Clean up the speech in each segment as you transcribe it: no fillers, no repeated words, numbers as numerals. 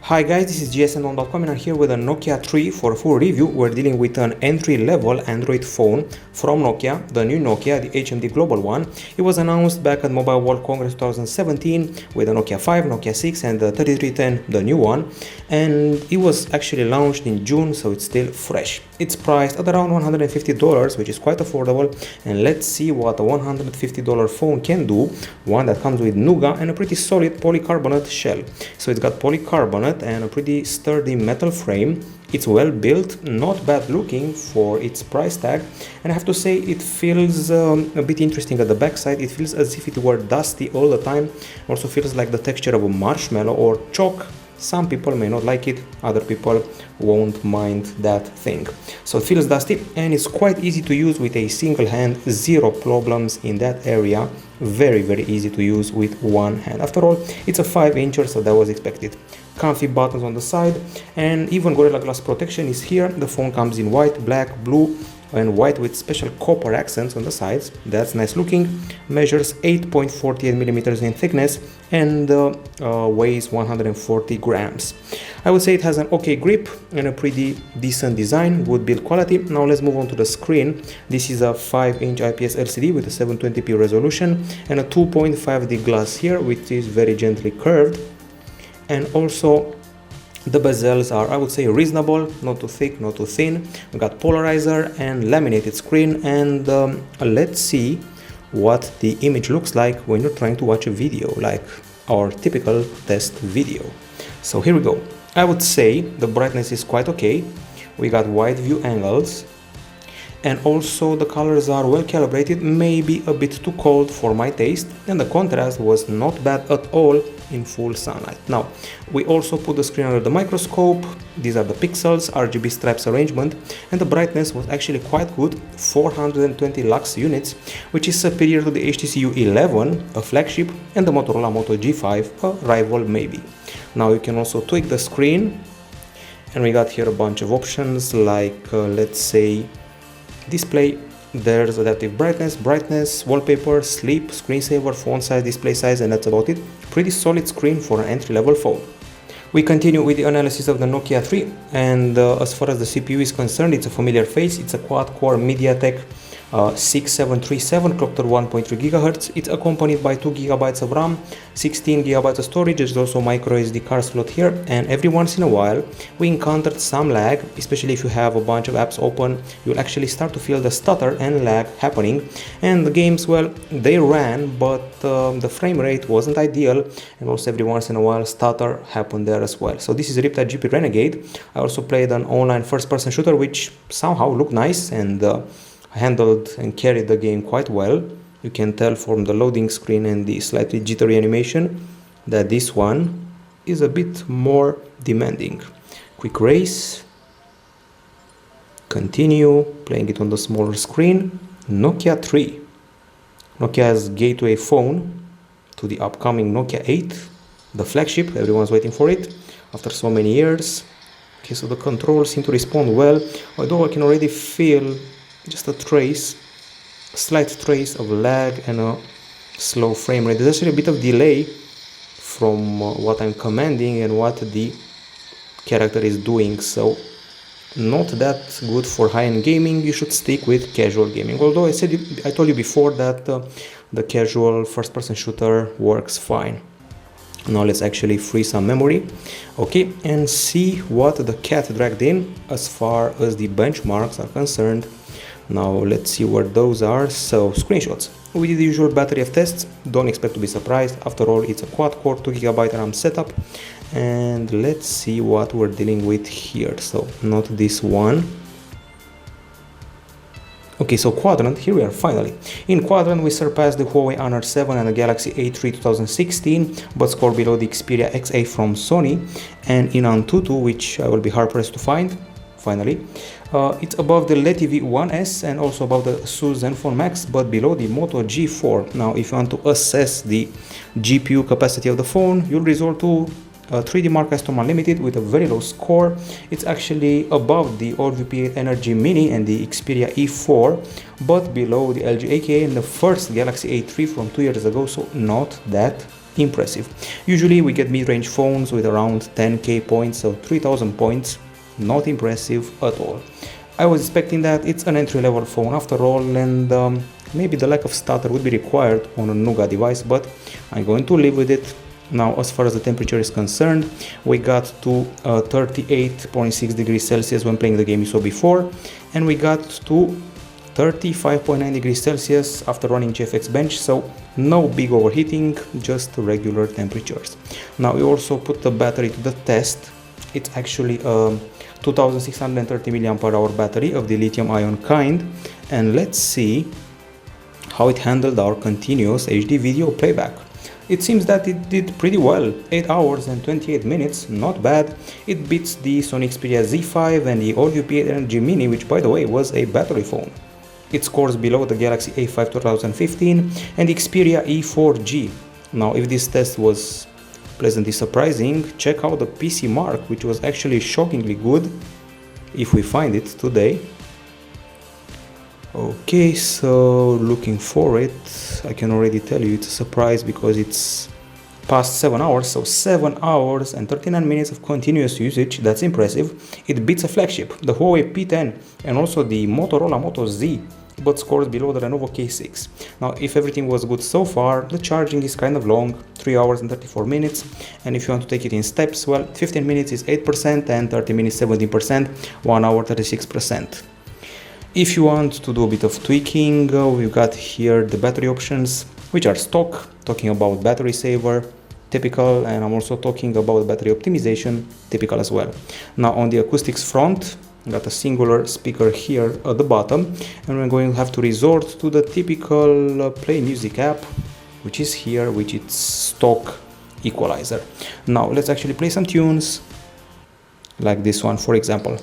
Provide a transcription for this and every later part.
Hi guys, this is gsn.com and I'm here with a Nokia 3 for a full review. We're dealing with an entry-level Android phone from Nokia, the new Nokia, the HMD Global one. It was announced back at Mobile World Congress 2017 with the Nokia 5, Nokia 6 and the 3310, the new one. And it was actually launched in June, so it's still fresh. It's priced at around $150, which is quite affordable. And let's see what a $150 phone can do. One that comes with Nougat and a pretty solid polycarbonate shell. So it's got polycarbonate and a pretty sturdy metal frame. It's well built, not bad looking for its price tag, and I have to say it feels a bit interesting at the backside. It feels as if it were dusty all the time. Also feels like the texture of a marshmallow or chalk. Some people may not like it, other people won't mind that thing. So it feels dusty and it's quite easy to use with a single hand, zero problems in that area. Very easy to use with one hand. After all, it's a 5-incher, so that was expected. Comfy buttons on the side and even Gorilla Glass protection is here. The phone comes in white, black, blue and white with special copper accents on the sides. That's nice looking. Measures 8.48mm in thickness and weighs 140 grams. I would say it has an okay grip and a pretty decent design, good build quality. Now let's move on to the screen. This is a 5-inch IPS LCD with a 720p resolution and a 2.5D glass here, which is very gently curved. And also the bezels are, I would say, reasonable, not too thick, not too thin. We got polarizer and laminated screen, and let's see what the image looks like when you're trying to watch a video, like our typical test video. So here we go. I would say the brightness is quite okay. We got wide view angles. And also the colors are well calibrated, maybe a bit too cold for my taste, and the contrast was not bad at all in full sunlight. Now, we also put the screen under the microscope. These are the pixels, RGB stripes arrangement, and the brightness was actually quite good, 420 lux units, which is superior to the HTC U11, a flagship, and the Motorola Moto G5, a rival maybe. Now you can also tweak the screen, and we got here a bunch of options like, let's say, display. There's adaptive brightness, wallpaper, sleep, screensaver, font size, display size, and that's about it. Pretty solid screen for an entry-level phone. We continue with the analysis of the Nokia 3, and as far as the CPU is concerned, it's a familiar face. It's a quad-core MediaTek 6737 clocked at 1.3 GHz. It's accompanied by 2 GB of RAM, 16 GB of storage. There's also micro SD card slot here, and every once in a while we encountered some lag, especially if you have a bunch of apps open. You'll actually start to feel the stutter and lag happening, and the games, well, they ran, but the frame rate wasn't ideal, and also every once in a while stutter happened there as well. So this is Riptide GP Renegade. I also played an online first-person shooter which somehow looked nice and handled and carried the game quite well. You can tell from the loading screen and the slightly jittery animation that this one is a bit more demanding. Quick race. Continue playing it on the smaller screen. Nokia 3. Nokia's gateway phone to the upcoming Nokia 8, the flagship. Everyone's waiting for it after so many years. Okay, so the controls seem to respond well, although I can already feel just a slight trace of lag and a slow frame rate. There's actually a bit of delay from what I'm commanding and what the character is doing, so not that good for high-end gaming. You should stick with casual gaming, although I told you before that the casual first-person shooter works fine. Now let's actually free some memory, okay, and see what the cat dragged in as far as the benchmarks are concerned. Now let's see where those are. So screenshots. We did the usual battery of tests. Don't expect to be surprised. After all, it's a quad-core 2 GB RAM setup. And let's see what we're dealing with here. So not this one. Okay, so quadrant, here we are finally. In quadrant, we surpassed the Huawei Honor 7 and the Galaxy A3 2016, but score below the Xperia XA from Sony. And in Antutu, which I will be hard-pressed to find, finally. It's above the LTV 1S and also above the ASUS Zenfone Max, but below the Moto G4. Now, if you want to assess the GPU capacity of the phone, you'll resort to 3D Mark Custom Unlimited with a very low score. It's actually above the OVP Energy Mini and the Xperia E4, but below the LG AK and the first Galaxy A3 from 2 years ago, so not that impressive. Usually we get mid-range phones with around 10k points, so 3000 points, not impressive at all. I was expecting that. It's an entry-level phone after all, and maybe the lack of stutter would be required on a Nougat device, but I'm going to live with it. Now, as far as the temperature is concerned, we got to 38.6 degrees Celsius when playing the game you saw before, and we got to 35.9 degrees Celsius after running GFX Bench, so no big overheating, just regular temperatures. Now we also put the battery to the test. It's actually a 2630 mAh battery of the lithium ion kind, and let's see how it handled our continuous HD video playback. It seems that it did pretty well, 8 hours and 28 minutes, not bad. It beats the Sony Xperia Z5 and the All P8 Energy Mini, which by the way was a battery phone. It scores below the Galaxy A5 2015 and the Xperia E4G. Now, if this test was pleasantly surprising, check out the PC Mark, which was actually shockingly good, if we find it today. Okay, so looking for it, I can already tell you it's a surprise because it's past 7 hours, so 7 hours and 39 minutes of continuous usage. That's impressive. It beats a flagship, the Huawei P10 and also the Motorola Moto Z, but scores below the Lenovo K6. Now, if everything was good so far, the charging is kind of long, 3 hours and 34 minutes, and if you want to take it in steps, well, 15 minutes is 8% and 30 minutes 17%, 1 hour 36%. If you want to do a bit of tweaking, we've got here the battery options, which are stock, talking about battery saver, typical, and I'm also talking about battery optimization, typical as well. Now on the acoustics front, got a singular speaker here at the bottom, and we're going to have to resort to the typical play music app, which is here, which is stock equalizer. Now let's actually play some tunes, like this one for example.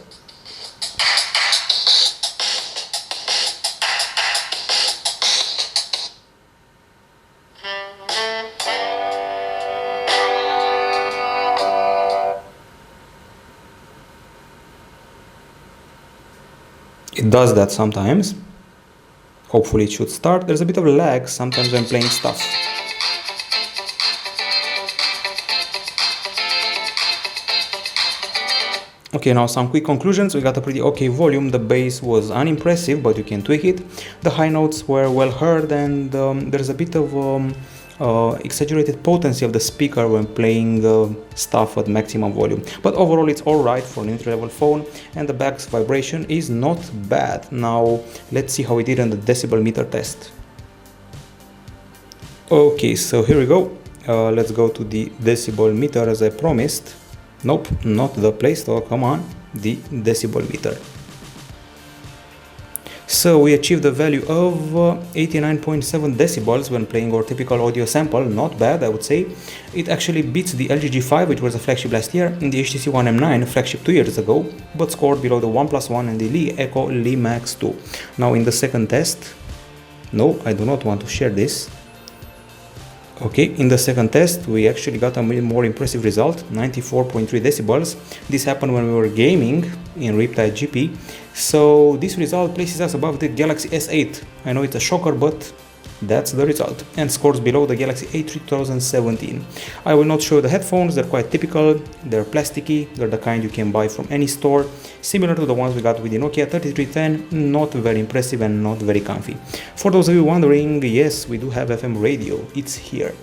It does that sometimes. Hopefully it should start. There's a bit of lag sometimes when playing stuff. Okay, now some quick conclusions. We got a pretty okay volume. The bass was unimpressive, but you can tweak it. The high notes were well heard, and there's a bit of exaggerated potency of the speaker when playing stuff at maximum volume. But overall it's alright for an entry-level phone, and the back's vibration is not bad. Now let's see how it did on the decibel meter test. Okay, so here we go. Let's go to the decibel meter as I promised. Nope, not the Play Store, come on, the decibel meter. So we achieved a value of 89.7 decibels when playing our typical audio sample. Not bad, I would say. It actually beats the LG G5, which was a flagship last year, and the HTC One M9, flagship 2 years ago, but scored below the OnePlus One and the Lee Echo Lee Max 2. Now in the second test, no, I do not want to share this. Okay, in the second test we actually got a more impressive result, 94.3 decibels. This happened when we were gaming in Riptide GP. So this result places us above the Galaxy S8. I know it's a shocker, but that's the result, and scores below the Galaxy A3 2017. I will not show the headphones, they're quite typical, they're plasticky, they're the kind you can buy from any store, similar to the ones we got with the Nokia 3310, not very impressive and not very comfy. For those of you wondering, yes, we do have FM radio, it's here.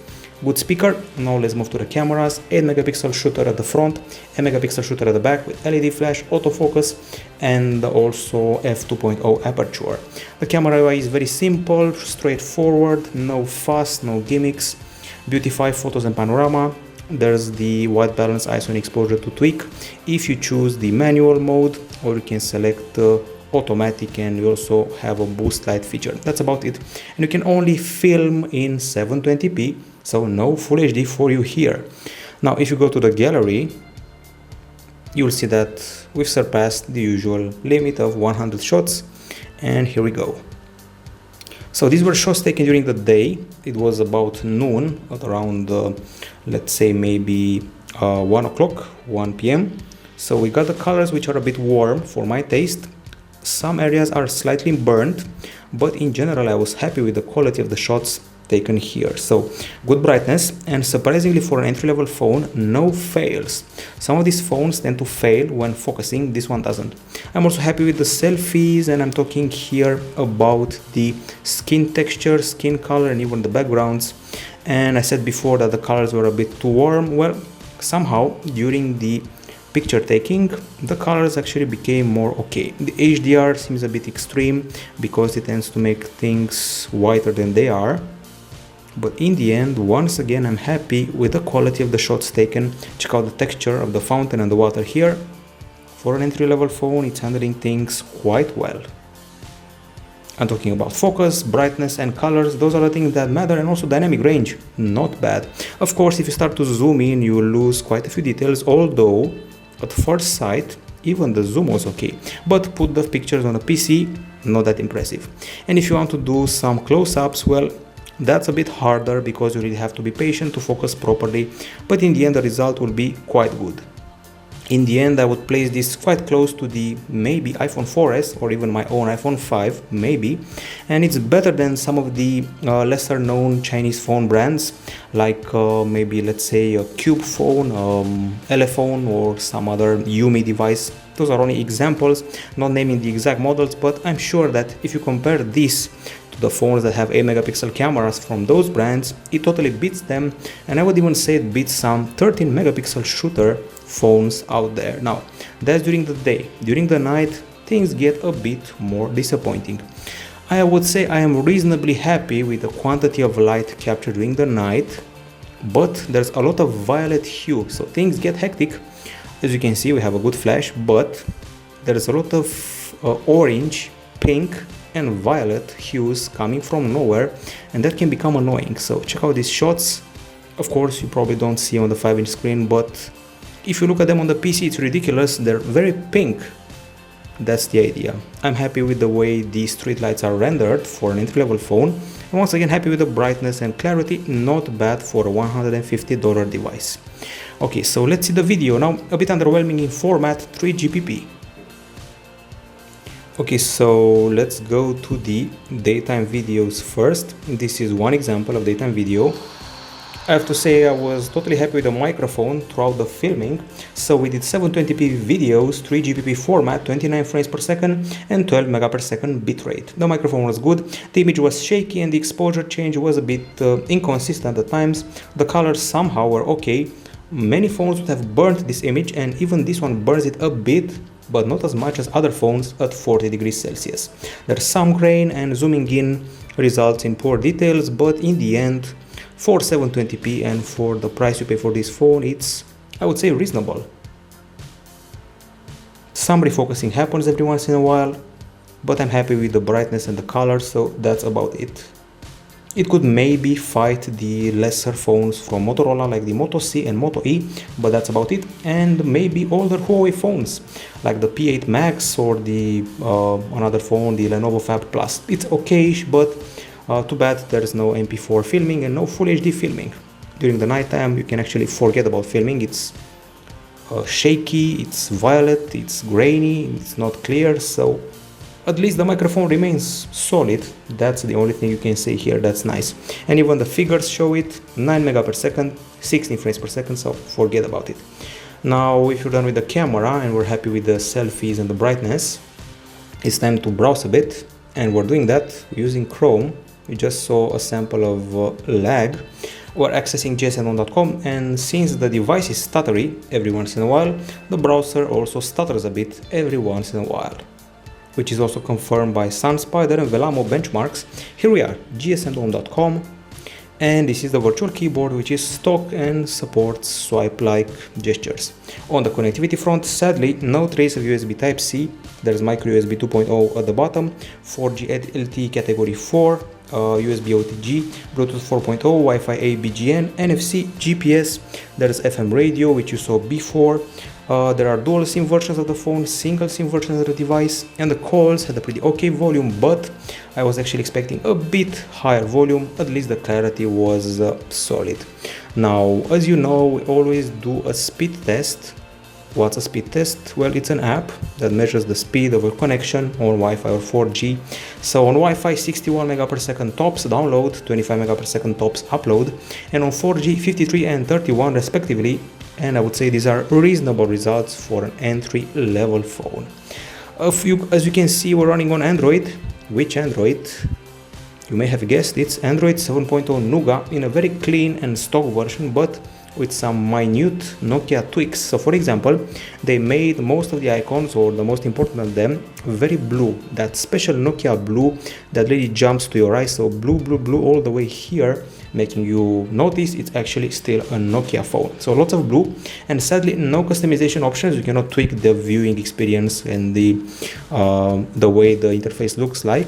Good speaker. Now let's move to the cameras. 8 megapixel shooter at the front, a megapixel shooter at the back with LED flash, autofocus, and also f2.0 aperture. The camera UI is very simple, straightforward, no fuss, no gimmicks. Beautify photos and panorama. There's the white balance, ISO and exposure to tweak if you choose the manual mode, or you can select automatic, and you also have a boost light feature. That's about it. And you can only film in 720p, so no full HD for you here. Now if you go to the gallery, you'll see that we've surpassed the usual limit of 100 shots, and here we go. So these were shots taken during the day. It was about noon, at around let's say maybe 1 o'clock, 1 p.m. So we got the colors which are a bit warm for my taste. Some areas are slightly burnt, but in general I was happy with the quality of the shots. taken here. So good brightness, and surprisingly for an entry-level phone, no fails. Some of these phones tend to fail when focusing, this one doesn't. I'm also happy with the selfies, and I'm talking here about the skin texture, skin color, and even the backgrounds. And I said before that the colors were a bit too warm. Well, somehow during the picture taking, the colors actually became more okay. The HDR seems a bit extreme because it tends to make things whiter than they are. But in the end, once again, I'm happy with the quality of the shots taken. Check out the texture of the fountain and the water here. For an entry-level phone, it's handling things quite well. I'm talking about focus, brightness, and colors. Those are the things that matter, and also dynamic range, not bad. Of course, if you start to zoom in, you will lose quite a few details, although at first sight, even the zoom was okay. But put the pictures on a PC, not that impressive. And if you want to do some close-ups, well, that's a bit harder because you really have to be patient to focus properly, but in the end the result will be quite good. In the end, I would place this quite close to the maybe iPhone 4S or even my own iPhone 5, maybe. And it's better than some of the lesser known Chinese phone brands, like maybe let's say a Cube phone, Elephone, or some other Yumi device. Those are only examples, not naming the exact models, but I'm sure that if you compare this to the phones that have 8 megapixel cameras from those brands, it totally beats them, and I would even say it beats some 13 megapixel shooter phones out there. Now, that's during the day. During the night, things get a bit more disappointing. I would say I am reasonably happy with the quantity of light captured during the night, but there's a lot of violet hue, so things get hectic. As you can see, we have a good flash, but there's a lot of orange, pink, and violet hues coming from nowhere, and that can become annoying. So check out these shots. Of course, you probably don't see on the 5-inch screen, but if you look at them on the PC, it's ridiculous. They're very pink. That's the idea. I'm happy with the way these street lights are rendered for an entry-level phone. And once again, happy with the brightness and clarity. Not bad for a $150 device. Okay, so let's see the video. Now, a bit underwhelming in format, 3GPP. Okay, so let's go to the daytime videos first. This is one example of daytime video. I have to say I was totally happy with the microphone throughout the filming. So we did 720p videos, 3GPP format, 29 frames per second and 12 megapixel bitrate. The microphone was good, the image was shaky and the exposure change was a bit inconsistent at times. The colors somehow were okay. Many phones would have burnt this image, and even this one burns it a bit, but not as much as other phones at 40 degrees Celsius. There's some grain and zooming in results in poor details, but in the end, for 720p and for the price you pay for this phone, it's, I would say, reasonable. Some refocusing happens every once in a while, but I'm happy with the brightness and the colors, so that's about it. It could maybe fight the lesser phones from Motorola like the Moto C and Moto E, but that's about it. And maybe older Huawei phones like the P8 Max or the another phone, the Lenovo Fab Plus. It's okayish, but too bad there's no MP4 filming and no Full HD filming. During the nighttime you can actually forget about filming. It's shaky, it's violet, it's grainy, it's not clear, so at least the microphone remains solid. That's the only thing you can say here. That's nice. And even the figures show it, 9 megapixel, 16 frames per second, so forget about it. Now, if you're done with the camera and we're happy with the selfies and the brightness, it's time to browse a bit, and we're doing that using Chrome. We just saw a sample of lag. We're accessing jsn1.com, and since the device is stuttery every once in a while, the browser also stutters a bit every once in a while, which is also confirmed by SunSpider and Velamo benchmarks. Here we are, gsn1.com, and this is the virtual keyboard, which is stock and supports swipe-like gestures. On the connectivity front, sadly, no trace of USB Type-C. There's micro USB 2.0 at the bottom, 4G LTE category 4, USB OTG, Bluetooth 4.0, Wi-Fi A, BGN, NFC, GPS. There's FM radio, which you saw before. There are dual SIM versions of the phone, single SIM versions of the device, and the calls had a pretty okay volume, but I was actually expecting a bit higher volume. At least the clarity was solid. Now, as you know, we always do a speed test What's a speed test? Well, it's an app that measures the speed of a connection on Wi-Fi or 4G. So on Wi-Fi, 61 megapixel tops download, 25 megapixel tops upload, and on 4G, 53 and 31 respectively. And I would say these are reasonable results for an entry-level phone. As you can see, we're running on Android. Which Android? You may have guessed it's Android 7.0 Nougat in a very clean and stock version, but with some minute Nokia tweaks. So for example, they made most of the icons, or the most important of them, very blue. That special Nokia blue that really jumps to your eyes. So blue all the way here, making you notice it's actually still a Nokia phone. So lots of blue, and sadly no customization options. You cannot tweak the viewing experience and the way the interface looks like.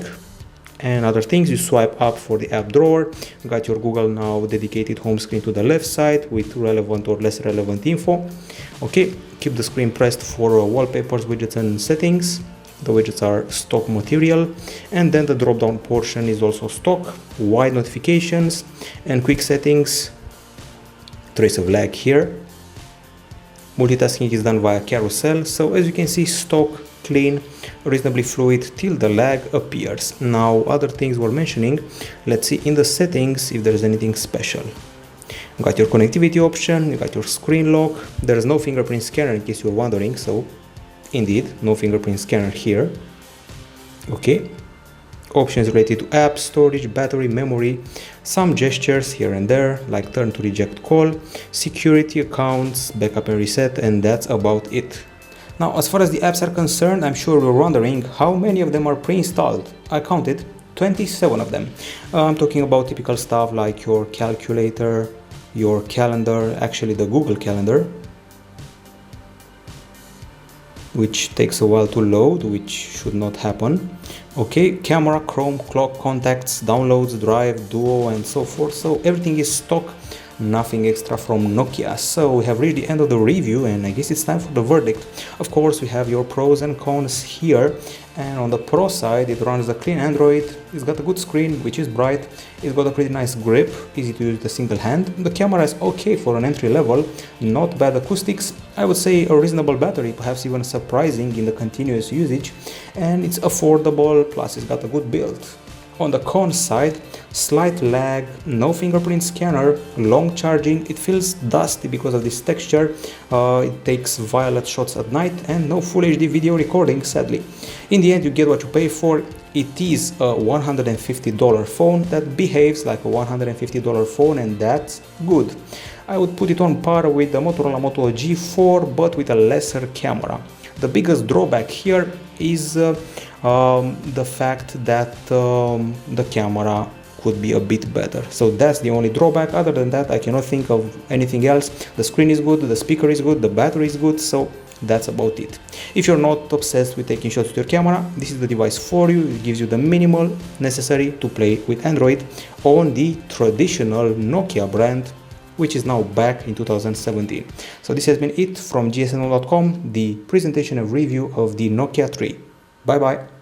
And other things, you swipe up for the app drawer. You got your Google Now dedicated home screen to the left side with relevant or less relevant info. Okay, keep the screen pressed for wallpapers, widgets and settings. The widgets are stock material, and then the drop down portion is also stock. Wide notifications and quick settings. Trace of lag here. Multitasking is done via carousel. So as you can see, stock, clean, reasonably fluid till the lag appears. Now other things we're mentioning, let's see in the settings if there's anything special. You got your connectivity option, you got your screen lock. There's no fingerprint scanner in case you're wondering, so indeed no fingerprint scanner here. Okay, options related to apps, storage, battery, memory, some gestures here and there like turn to reject call, security, accounts, backup and reset, and that's about it. Now, as far as the apps are concerned, I'm sure you're wondering how many of them are pre-installed. I counted 27 of them. I'm talking about typical stuff like your calculator, your calendar, actually the Google Calendar, which takes a while to load, which should not happen. Okay, camera, Chrome, clock, contacts, downloads, drive, duo, and so forth. So everything is stock. Nothing extra from Nokia. So we have reached the end of the review, and I guess it's time for the verdict. Of course, we have your pros and cons here, and on the pro side, it runs a clean Android. It's got a good screen, which is bright. It's got a pretty nice grip, easy to use with a single hand. The camera is okay for an entry level, not bad acoustics. I would say a reasonable battery, perhaps even surprising in the continuous usage, and it's affordable, plus it's got a good build. On the con side, slight lag, no fingerprint scanner, long charging, it feels dusty because of this texture, it takes violet shots at night, and no full HD video recording, sadly. In the end, you get what you pay for. It is a $150 phone that behaves like a $150 phone, and that's good. I would put it on par with the Motorola Moto G4, but with a lesser camera. The biggest drawback here is the fact that the camera could be a bit better. So that's the only drawback. Other than that, I cannot think of anything else. The screen is good, the speaker is good, the battery is good, so that's about it. If you're not obsessed with taking shots with your camera, this is the device for you. It gives you the minimal necessary to play with Android on the traditional Nokia brand, which is now back in 2017. So this has been it from gsno.com, the presentation and review of the Nokia 3. Bye bye.